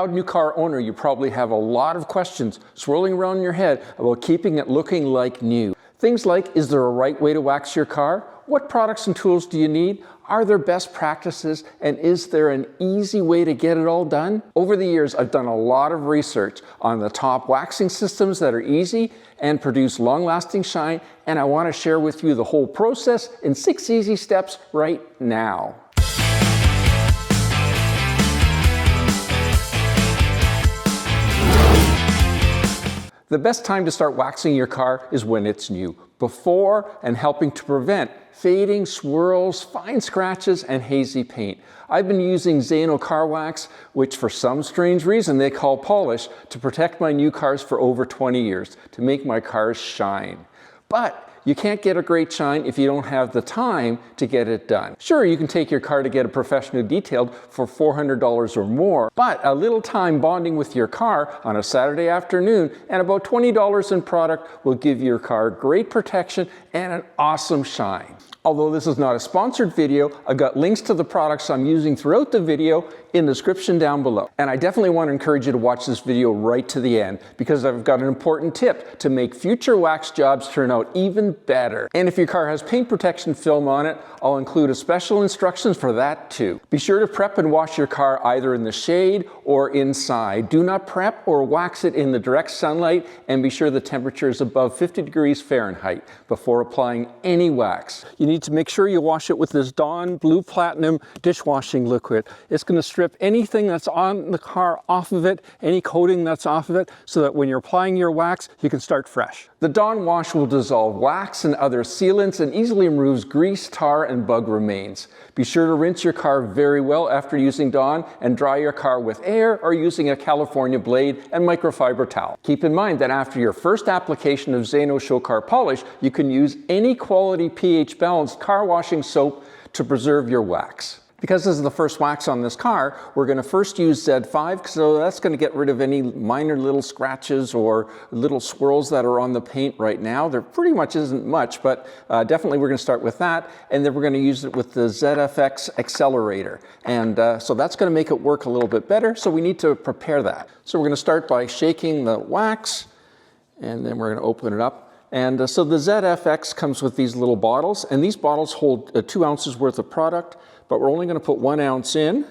proud new car owner, you probably have a lot of questions swirling around in your head about keeping it looking like new. Things like, is there a right way to wax your car? What products and tools do you need? Are there best practices? And is there an easy way to get it all done? Over the years, I've done a lot of research on the top waxing systems that are easy and produce long-lasting shine, and I want to share with you the whole process in 6 easy steps right now. The best time to start waxing your car is when it's new, before and helping to prevent fading, swirls, fine scratches, and hazy paint. I've been using Zaino car wax, which for some strange reason they call polish, to protect my new cars for over 20 years, to make my cars shine. But you can't get a great shine if you don't have the time to get it done. Sure, you can take your car to get it professionally detailed for $400 or more, but a little time bonding with your car on a Saturday afternoon and about $20 in product will give your car great protection and an awesome shine. Although this is not a sponsored video, I've got links to the products I'm using throughout the video in the description down below. And I definitely want to encourage you to watch this video right to the end because I've got an important tip to make future wax jobs turn out even better. And if your car has paint protection film on it, I'll include a special instructions for that too. Be sure to prep and wash your car either in the shade or inside. Do not prep or wax it in the direct sunlight, and be sure the temperature is above 50 degrees Fahrenheit before applying any wax. You need to make sure you wash it with this Dawn Blue Platinum dishwashing liquid. It's going to strip anything that's on the car off of it, any coating that's off of it, so that when you're applying your wax, you can start fresh. The Dawn wash will dissolve wax and other sealants and easily removes grease, tar, and bug remains. Be sure to rinse your car very well after using Dawn and dry your car with air or using a California blade and microfiber towel. Keep in mind that after your first application of Zaino Show Car Polish, you can use any quality pH balanced car washing soap to preserve your wax. Because this is the first wax on this car, we're going to first use Z5, so that's going to get rid of any minor little scratches or little swirls that are on the paint right now. There pretty much isn't much, but definitely we're going to start with that, and then we're going to use it with the ZFX accelerator. And so that's going to make it work a little bit better, so we need to prepare that. So we're going to start by shaking the wax, and then we're going to open it up. And so the ZFX comes with these little bottles, and these bottles hold 2 ounces worth of product, but we're only going to put 1 ounce in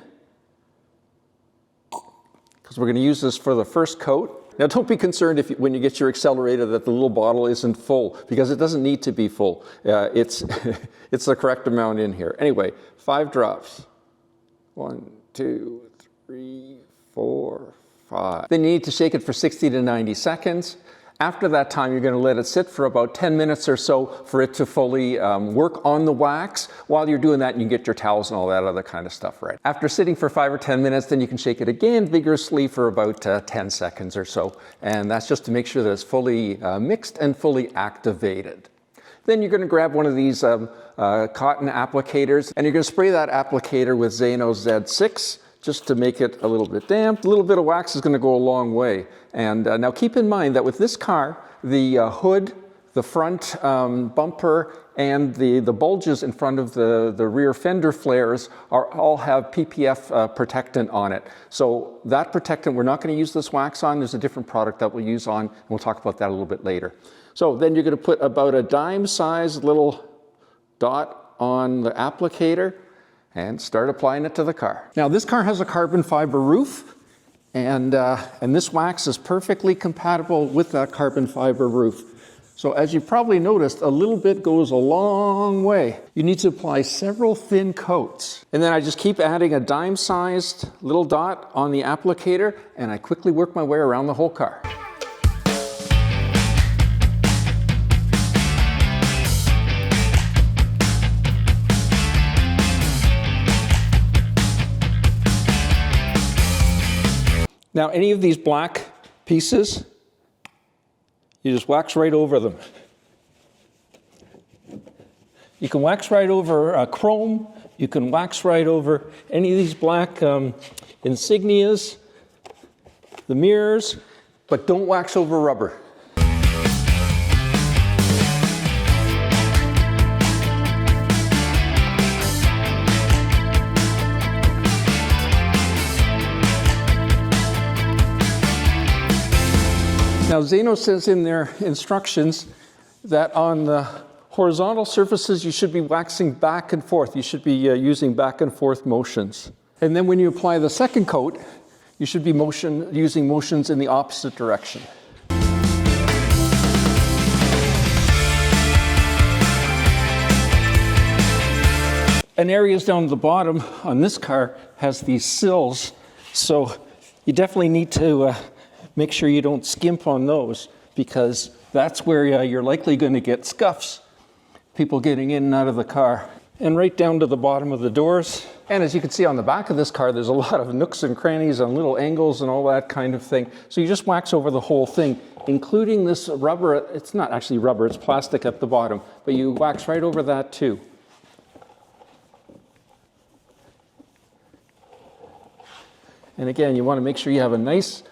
because we're going to use this for the first coat. Now don't be concerned if when you get your accelerator that the little bottle isn't full, because it doesn't need to be full. It's the correct amount in here. Anyway, 5 drops. 1, 2, 3, 4, 5. Then you need to shake it for 60 to 90 seconds. After that time, you're going to let it sit for about 10 minutes or so for it to fully work on the wax. While you're doing that, you can get your towels and all that other kind of stuff right. After sitting for 5 or 10 minutes, then you can shake it again vigorously for about 10 seconds or so. And that's just to make sure that it's fully mixed and fully activated. Then you're going to grab one of these cotton applicators, and you're going to spray that applicator with Zaino Z6. Just to make it a little bit damp. A little bit of wax is going to go a long way. And now keep in mind that with this car, the hood, the front bumper, and the bulges in front of the rear fender flares all have PPF protectant on it. So that protectant we're not going to use this wax on. There's a different product that we'll use on, and we'll talk about that a little bit later. So then you're going to put about a dime-sized little dot on the applicator and start applying it to the car. Now this car has a carbon fiber roof, and this wax is perfectly compatible with that carbon fiber roof. So as you probably noticed, a little bit goes a long way. You need to apply several thin coats. And then I just keep adding a dime-sized little dot on the applicator, and I quickly work my way around the whole car. Now, any of these black pieces, you just wax right over them. You can wax right over chrome. You can wax right over any of these black insignias, the mirrors, but don't wax over rubber. Now Zaino says in their instructions that on the horizontal surfaces you should be waxing back and forth. You should be using back and forth motions. And then when you apply the second coat, you should be using motions in the opposite direction. An areas down at the bottom on this car has these sills, so you definitely need to make sure you don't skimp on those, because that's where you're likely going to get scuffs, people getting in and out of the car. And right down to the bottom of the doors. And as you can see on the back of this car, there's a lot of nooks and crannies and little angles and all that kind of thing. So you just wax over the whole thing, including this rubber. It's not actually rubber, it's plastic at the bottom, but you wax right over that too. And again, you want to make sure you have a nice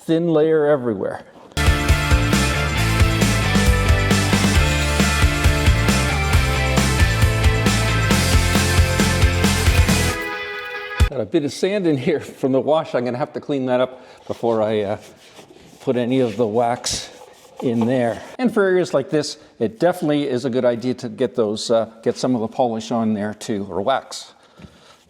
thin layer everywhere. Got a bit of sand in here from the wash. I'm going to have to clean that up before I put any of the wax in there. And for areas like this, it definitely is a good idea to get those, get some of the polish on there too, or wax.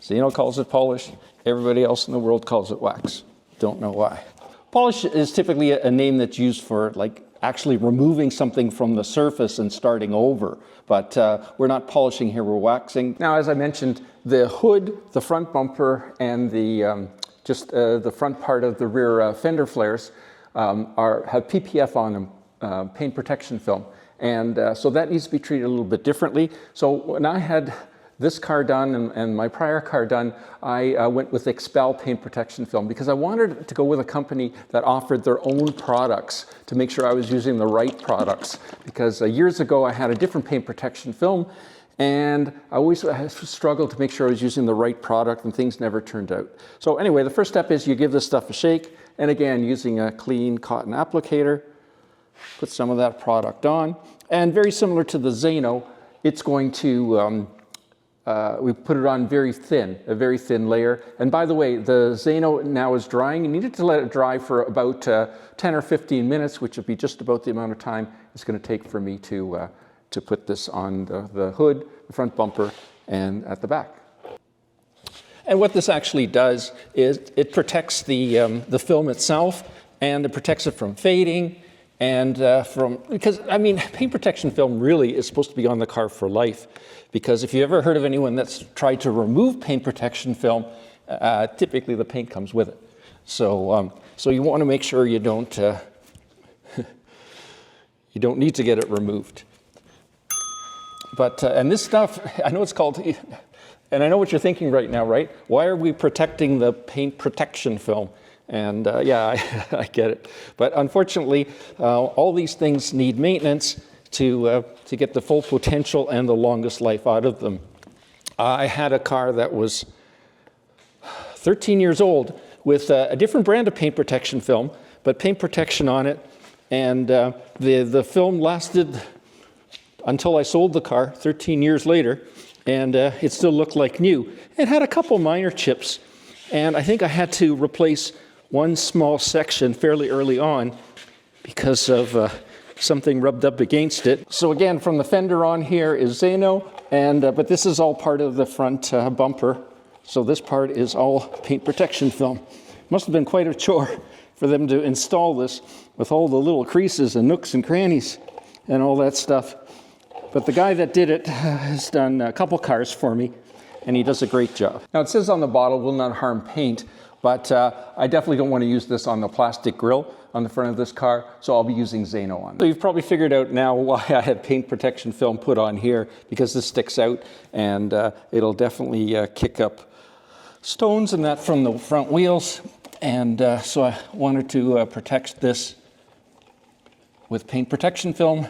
Zaino calls it polish. Everybody else in the world calls it wax. Don't know why. Polish is typically a name that's used for like actually removing something from the surface and starting over. But we're not polishing here, we're waxing. Now, as I mentioned, the hood, the front bumper, and the the front part of the rear fender flares have PPF on them, paint protection film. And so that needs to be treated a little bit differently. So when I had this car done and my prior car done, I went with XPEL paint protection film because I wanted to go with a company that offered their own products to make sure I was using the right products. Because years ago I had a different paint protection film and I always struggled to make sure I was using the right product and things never turned out. So anyway, the first step is you give this stuff a shake, and again, using a clean cotton applicator, put some of that product on. And very similar to the Zaino, it's going to we put it on very thin, a very thin layer. And by the way, the Zaino now is drying. You needed to let it dry for about 10 or 15 minutes, which would be just about the amount of time it's going to take for me to put this on the hood, the front bumper, and at the back. And what this actually does is it protects the film itself, and it protects it from fading, and because I mean, paint protection film really is supposed to be on the car for life. Because if you ever heard of anyone that's tried to remove paint protection film, typically the paint comes with it. So, so you want to make sure you don't you don't need to get it removed. But and this stuff, I know it's called, and I know what you're thinking right now, right? Why are we protecting the paint protection film? And yeah, I get it. But unfortunately, all these things need maintenance to get the full potential and the longest life out of them. I had a car that was 13 years old with a different brand of paint protection film, but paint protection on it. And the film lasted until I sold the car 13 years later, and it still looked like new. It had a couple minor chips, and I think I had to replace one small section fairly early on because of something rubbed up against it. So again, from the fender on here is Zaino, and but this is all part of the front bumper. So this part is all paint protection film. Must have been quite a chore for them to install this with all the little creases and nooks and crannies and all that stuff. But the guy that did it has done a couple cars for me, and he does a great job. Now it says on the bottle, will not harm paint, but I definitely don't want to use this on the plastic grille on the front of this car, so I'll be using Zaino on it. So you've probably figured out now why I had paint protection film put on here, because this sticks out and it'll definitely kick up stones and that from the front wheels. And so I wanted to protect this with paint protection film,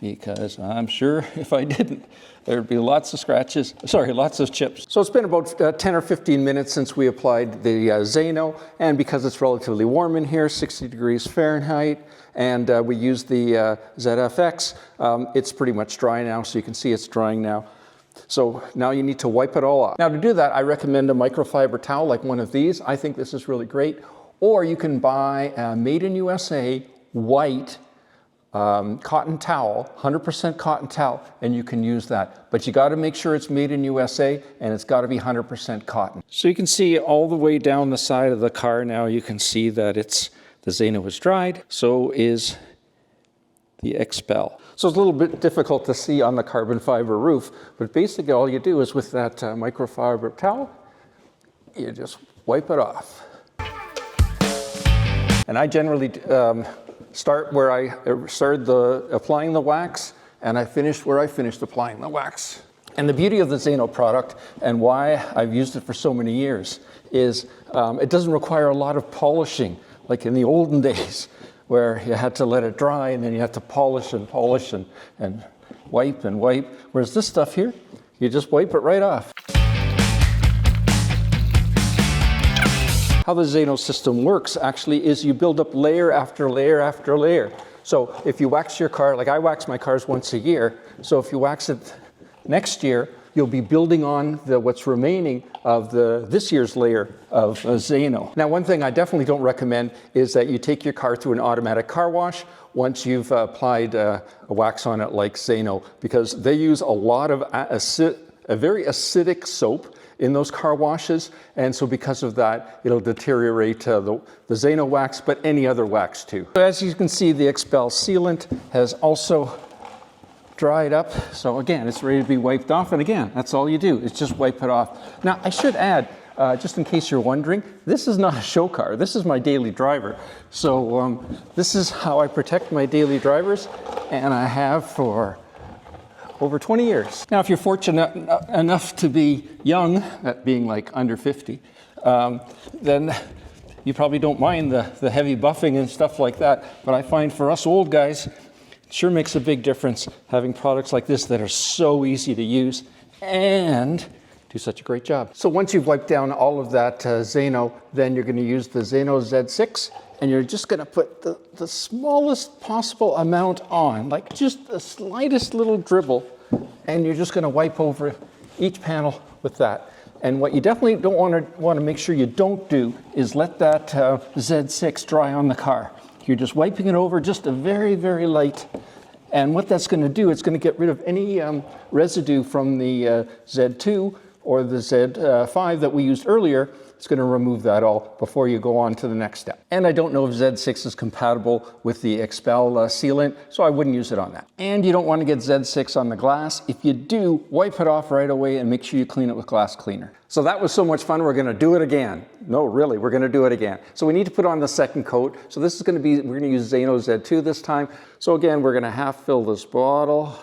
because I'm sure if I didn't, there'd be lots of scratches, sorry, lots of chips. So it's been about 10 or 15 minutes since we applied the Zaino, and because it's relatively warm in here, 60 degrees Fahrenheit, and we used the ZFX, it's pretty much dry now, so you can see it's drying now. So now you need to wipe it all off. Now to do that, I recommend a microfiber towel like one of these. I think this is really great. or you can buy a made in USA white cotton towel, 100% cotton towel, and you can use that. But you got to make sure it's made in USA and it's got to be 100% cotton. So you can see all the way down the side of the car now, you can see that the Zaino is dried, so is the XPEL. So it's a little bit difficult to see on the carbon fiber roof, but basically all you do is with that microfiber towel, you just wipe it off. And I generally start where I started applying the wax, and I finished where I finished applying the wax. And the beauty of the Zaino product, and why I've used it for so many years, is it doesn't require a lot of polishing, like in the olden days, where you had to let it dry and then you had to polish and wipe and wipe. Whereas this stuff here, you just wipe it right off. How the Zaino system works actually is you build up layer after layer after layer. So if you wax your car, like I wax my cars once a year, so if you wax it next year, you'll be building on what's remaining of this year's layer of Zaino. Now, one thing I definitely don't recommend is that you take your car through an automatic car wash once you've applied a wax on it like Zaino, because they use a lot of a very acidic soap in those car washes, and so because of that, it'll deteriorate the Zaino wax, but any other wax too. So as you can see, the XPEL sealant has also dried up. So again, it's ready to be wiped off. And again, that's all you do is just wipe it off. Now, I should add, just in case you're wondering, this is not a show car. This is my daily driver. So this is how I protect my daily drivers, and I have for over 20 years. Now, if you're fortunate enough to be young, that being like under 50, then you probably don't mind the heavy buffing and stuff like that. But I find for us old guys, sure makes a big difference having products like this that are so easy to use and do such a great job. So once you've wiped down all of that Zaino, then you're going to use the Zaino Z6, and you're just going to put the smallest possible amount on, like just the slightest little dribble, and you're just going to wipe over each panel with that. And what you definitely don't want to make sure you don't do is let that Z6 dry on the car. You're just wiping it over just a very, very light. And what that's going to do, it's going to get rid of any residue from the Z2 or the Z5 that we used earlier. It's going to remove that all before you go on to the next step. And I don't know if Z6 is compatible with the XPEL sealant, so I wouldn't use it on that. And you don't want to get Z6 on the glass. If you do, wipe it off right away and make sure you clean it with glass cleaner. So that was so much fun, we're going to do it again. No, really, we're going to do it again. So we need to put on the second coat. So this is going to be, we're going to use Zaino Z2 this time. So again, we're going to half fill this bottle.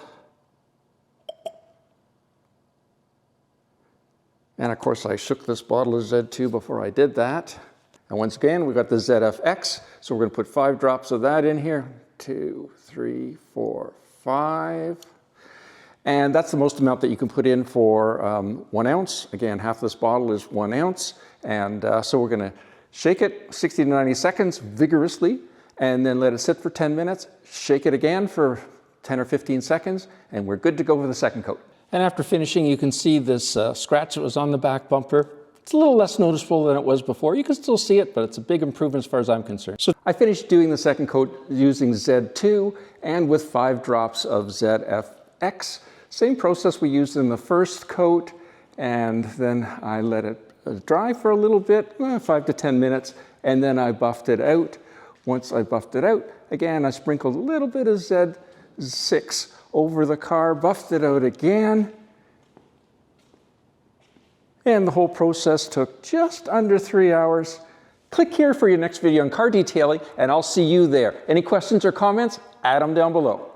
And of course, I shook this bottle of Z2 before I did that. And once again, we've got the ZFX. So we're going to put 5 drops of that in here. 2, 3, 4, 5. And that's the most amount that you can put in for 1 ounce. Again, half this bottle is 1 ounce. And so we're going to shake it 60 to 90 seconds vigorously, and then let it sit for 10 minutes. Shake it again for 10 or 15 seconds, and we're good to go for the second coat. And after finishing, you can see this scratch that was on the back bumper. It's a little less noticeable than it was before. You can still see it, but it's a big improvement as far as I'm concerned. So I finished doing the second coat using Z2 and with 5 drops of ZFX. Same process we used in the first coat, and then I let it dry for a little bit, 5 to 10 minutes, and then I buffed it out. Once I buffed it out, again, I sprinkled a little bit of Z6 over the car, buffed it out again, and the whole process took just under 3 hours. Click here for your next video on car detailing, and I'll see you there. Any questions or comments? Add them down below.